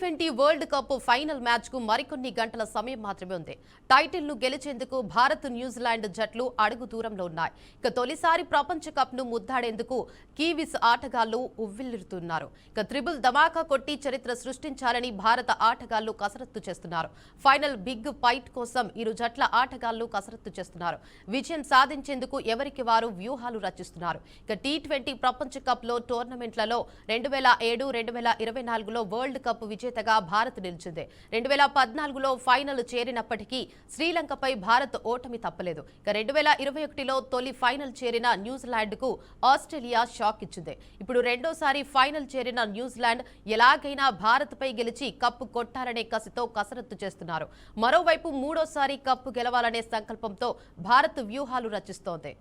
T20 world cup final match కు మరికొన్ని గంటల సమయం మాత్రమే ఉంది. టైటిల్ ను గెలిచేందుకు భారత్ న్యూజిలాండ్ జట్లు అడుగు దూరంలో ఉన్నాయి. ఇక తొలిసారి ప్రపంచ కప్ ను ముద్దాడేందుకు కీవీస్ ఆటగాళ్లు ఉవ్విళ్లూరుతున్నారు. ఇక త్రిబుల్ ధమాకా కొట్టి చరిత్ర సృష్టించాలని భారత ఆటగాళ్లు కసరత్తు చేస్తున్నారు. ఫైనల్ బిగ్ ఫైట్ కోసం ఇరు జట్ల ఆటగాళ్లు కసరత్తు చేస్తున్నారు. విజయం సాధించేందుకు ఎవరికి వారు వ్యూహాలు రచిస్తున్నారు. ఇక T20 ప్రపంచ కప్ లో టోర్నమెంట్లలో 2007, 2024లో వరల్డ్ కప్ విజేతగా భారత్ నిలిచింది. 2014లో ఫైనల్ చేరినప్పటికీ శ్రీలంకపై భారత్ ఓటమి తప్పలేదు. ఇక 2021లో తొలి ఫైనల్ చేరిన న్యూజిలాండ్ కు ఆస్ట్రేలియా షాక్ ఇచ్చింది. ఇప్పుడు రెండోసారి ఫైనల్ చేరిన న్యూజిలాండ్ ఎలాగైనా భారత్ పై గెలిచి కప్పు కొట్టాలనే కసితో కసరత్తు చేస్తున్నారు. మరోవైపు మూడోసారి కప్పు గెలవాలనే సంకల్పంతో భారత్ వ్యూహాలు రచిస్తోంది.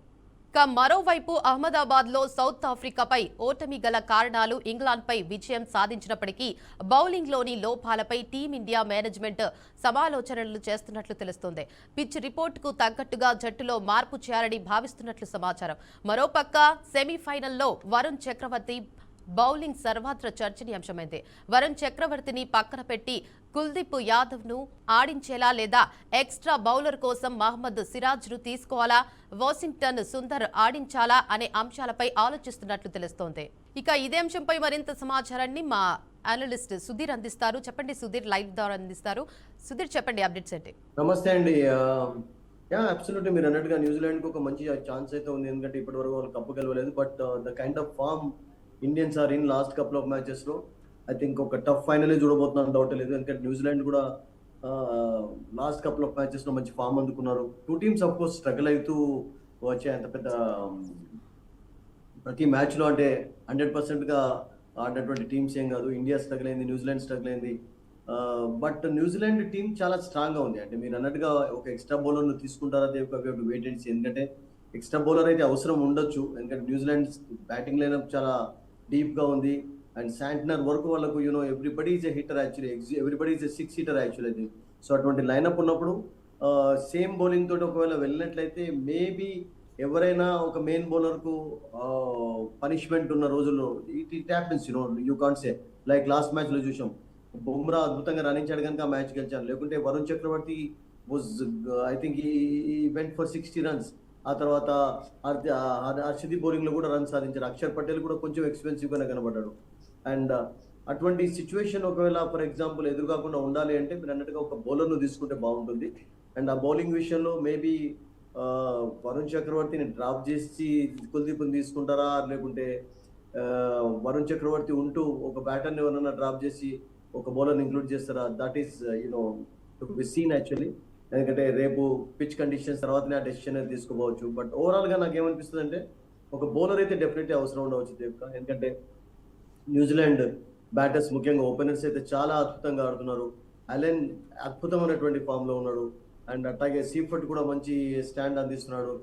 మరోవైపు అహ్మదాబాద్ లో సౌత్ ఆఫ్రికాపై ఓటమి గల కారణాలు ఇంగ్లాండ్పై విజయం సాధించినప్పటికీ బౌలింగ్ లోని లోపాలపై టీమిండియా మేనేజ్మెంట్ సమాలోచనలు చేస్తున్నట్లు తెలుస్తోంది. పిచ్ రిపోర్ట్ కు తగ్గట్టుగా జట్టులో మార్పు చేయాలని భావిస్తున్నట్లు సమాచారం. మరోపక్క సెమీఫైనల్లో వరుణ్ చక్రవర్తి బౌలింగ్ సర్వత్ర చర్చనీయాంశమైంది. వరుణ్ చక్రవర్తిని పక్కన పెట్టి కుల్దీప్ యాదవ్ ను ఆడించేలా లేదా ఎక్స్ట్రా బౌలర్ కోసం మహమ్మద్ సిరాజ్ ను తీసుకోవాలా, వాషింగ్టన్ సుందర్ ఆడించాలా అనే అంశాలపై ఆలోచిస్తున్నట్లు తెలుస్తోంది. ఇక ఇదే అంశంపై మరింత సమాచారాన్ని మా అనలిస్ట్ సుధీర్ అందిస్తారు. చెప్పండి సుధీర్, లైవ్ ద్వారా అందిస్తారు. సుధీర్ చెప్పండి అప్డేట్స్ ఏంటి? నమస్తే అండి. అబ్సల్యూట్లీ మీరు అన్నట్టుగా న్యూజిలాండ్ కు ఒక మంచి ఛాన్స్ అయితే ఉంది. ఎందుకంటే ఇప్పటి వరకు వాళ్ళు కప్పు గెలవలేదు. But the kind of form Indians are in last couple of matches లో ఐ థింక్ ఒక టఫ్ ఫైనల్ చూడబోతున్నాను, డౌట్ లేదు. ఎందుకంటే న్యూజిలాండ్ కూడా లాస్ట్ కపుల్ ఆఫ్ మ్యాచెస్ లో మంచి ఫామ్ అందుకున్నారు. Two teams of course struggle అవుతూ వచ్చే అంత పెద్ద ప్రతి మ్యాచ్ లో అంటే 100% గా ఆడినటువంటి టీమ్స్ ఏం కాదు. ఇండియా స్ట్రగుల్ అయింది, న్యూజిలాండ్ స్ట్రగుల్ అయింది. బట్ న్యూజిలాండ్ టీం చాలా స్ట్రాంగ్ గా ఉంది. అంటే మీరు అన్నట్టుగా ఒక ఎక్స్ట్రా బౌలర్ ను తీసుకుంటారా వెయిట్ అండ్ సీ. ఎందుకంటే ఎక్స్ట్రా బౌలర్ అయితే అవసరం ఉండొచ్చు. ఎందుకంటే న్యూజిలాండ్ బ్యాటింగ్ లైనప్ చాలా డీప్ గా ఉంది. అండ్ శాంట్నర్ వరకు వాళ్ళకు everybody is a hitter actually, everybody is a 6 hitter actually. So అటువంటి లైనప్ ఉన్నప్పుడు సేమ్ బౌలింగ్ తోటి ఒకవేళ వెళ్ళినట్లయితే మేబీ ఎవరైనా ఒక మెయిన్ బౌలర్ కు పనిష్మెంట్ ఉన్న రోజుల్లో it happens, you can't say. Like last match లో చూసాం, బుమ్రా అద్భుతంగా రాణించాడు కనుక ఆ మ్యాచ్ గెలిచాను. లేకుంటే వరుణ్ చక్రవర్తి వాజ్ ఐ థింక్ ఈ వెంట్ ఫర్ 60 runs. ఆ తర్వాత హర్షదీప్ బౌలింగ్ లో కూడా రన్ సాధించారు. అక్షర్ పటేల్ కూడా కొంచెం ఎక్స్పెన్సివ్ గానే కనబడ్డాడు. అండ్ అటువంటి సిచ్యువేషన్ ఒకవేళ ఫర్ ఎగ్జాంపుల్ ఎదురుకాకుండా ఉండాలి అంటే మీరు అన్నట్టుగా ఒక బౌలర్ ను తీసుకుంటే బాగుంటుంది. అండ్ ఆ బౌలింగ్ విషయంలో మేబీ వరుణ్ చక్రవర్తిని డ్రాప్ చేసి కుల్దీప్ తీసుకుంటారా, లేకుంటే వరుణ్ చక్రవర్తి ఉంటూ ఒక బ్యాటర్ ని ఎవరన్నా డ్రాప్ చేసి ఒక బౌలర్ ఇంక్లూడ్ చేస్తారా? That is to be seen actually. ఎందుకంటే రేపు పిచ్ కండిషన్స్ తర్వాతనే ఆ డెసిషన్ అనేది తీసుకోవచ్చు. బట్ ఓవరాల్ గా నాకు ఏమనిపిస్తుంది అంటే ఒక బౌలర్ అయితే డెఫినెట్లీ అవసరం ఉండవచ్చు దేవిక. ఎందుకంటే న్యూజిలాండ్ బ్యాటర్స్ ముఖ్యంగా ఓపెనర్స్ అయితే చాలా అద్భుతంగా ఆడుతున్నారు. అలెన్ అద్భుతమైనటువంటి ఫామ్ లో ఉన్నాడు. అండ్ అట్లాగే సీఫర్ట్ కూడా మంచి స్టాండ్ అందిస్తున్నాడు.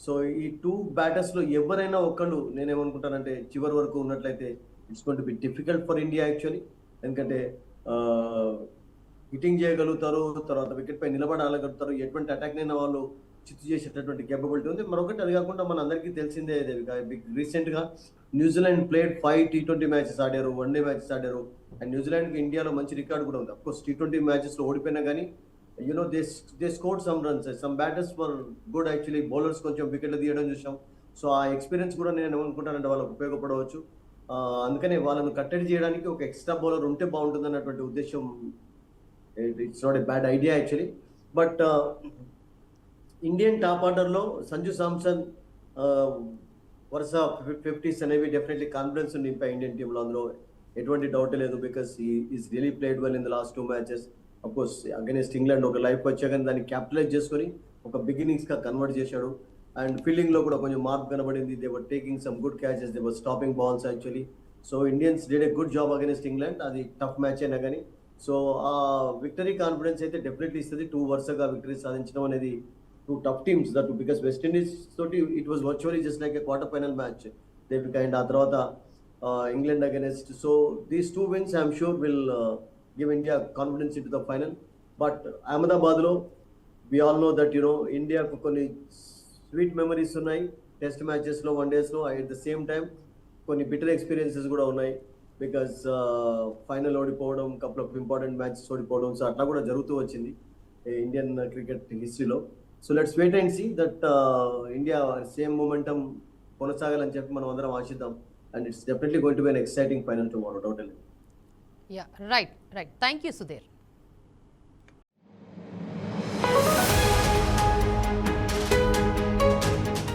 సో ఈ టూ బ్యాటర్స్ లో ఎవరైనా ఒక్కళ్ళు నేనేమనుకుంటానంటే చివరి వరకు ఉన్నట్లయితే it's going to be difficult for India actually. ఎందుకంటే హిట్టింగ్ చేయగలుగుతారు, తర్వాత వికెట్ పై నిలబడగలుగుతారు, ఎటువంటి అటాక్ అయినా వాళ్ళు చిత్తు చేసేటటువంటి కేపబిలిటీ ఉంది. మరొకటి అది కాకుండా మన అందరికీ తెలిసిందే రీసెంట్ గా న్యూజిలాండ్ ప్లేడ్ 5 T20 మ్యాచెస్ ఆడారు, వన్డే మ్యాచెస్ ఆడారు. అండ్ న్యూజిలాండ్ కి ఇండియాలో మంచి రికార్డు కూడా ఉంది. అఫ్కోర్స్ T20 మ్యాచెస్ లో ఓడిపోయినా కానీ they scored some runs. Some batters for good actually. Bowlers కొంచెం వికెట్లు తీయడం చూసాం. సో ఆ ఎక్స్పీరియన్స్ కూడా నేను ఏమనుకుంటానంటే వాళ్ళకి ఉపయోగపడవచ్చు. అందుకనే వాళ్ళను కట్టడి చేయడానికి ఒక ఎక్స్ట్రా బౌలర్ ఉంటే బాగుంటుంది అన్నటువంటి ఉద్దేశం. It's not a bad idea actually. But Indian top order లో సంజు సామ్సన్ వరుస 50s అనేవి డెఫినెట్లీ కాన్ఫిడెన్స్ నింపాయి ఇండియన్ టీమ్ లో. అందులో ఎటువంటి డౌట్ లేదు. Because is really played well in the last 2 matches. Of course against England ఒక లైఫ్ వచ్చాక దాన్ని క్యాపిటలైజ్ చేసుకొని ఒక బిగినింగ్స్ గా కన్వర్ట్ చేశాడు. అండ్ ఫీల్డింగ్ లో కూడా కొంచెం మార్పు కనబడింది. They were taking some good catches, they were stopping balls actually. So Indians did a good job against England. అది టఫ్ మ్యాచ్ అయినా కానీ. సో ఆ విక్టరీ కాన్ఫిడెన్స్ అయితే డెఫినెట్లీ ఇస్తుంది. 2 వరుసగా విక్టరీ సాధించడం అనేది two tough teams that because West Indies తోటి it was virtually just like a quarter final match దేవిక. అండ్ ఆ తర్వాత England against. So these 2 wins I'm sure will give India confidence in to the final. But Ahmedabad లో we all know that ఇండియాకు కొన్ని sweet memories ఉన్నాయి test matches లో, one days లో. At the same time కొన్ని bitter experiences కూడా ఉన్నాయి. Because final ఓడిపోవడం, కపుల్ ఆఫ్ ఇంపార్టెంట్ మ్యాచెస్ ఓడిపోవడం, సో అట్లా కూడా జరుగుతూ వచ్చింది ఇండియన్ క్రికెట్ హిస్టరీలో. So let's wait and see that India same momentum కొనసాగాలని చెప్పి మనం అందరం ఆశిద్దాం. And it's definitely going to be an exciting final tomorrow, totally. Right. Thank you Sudheer.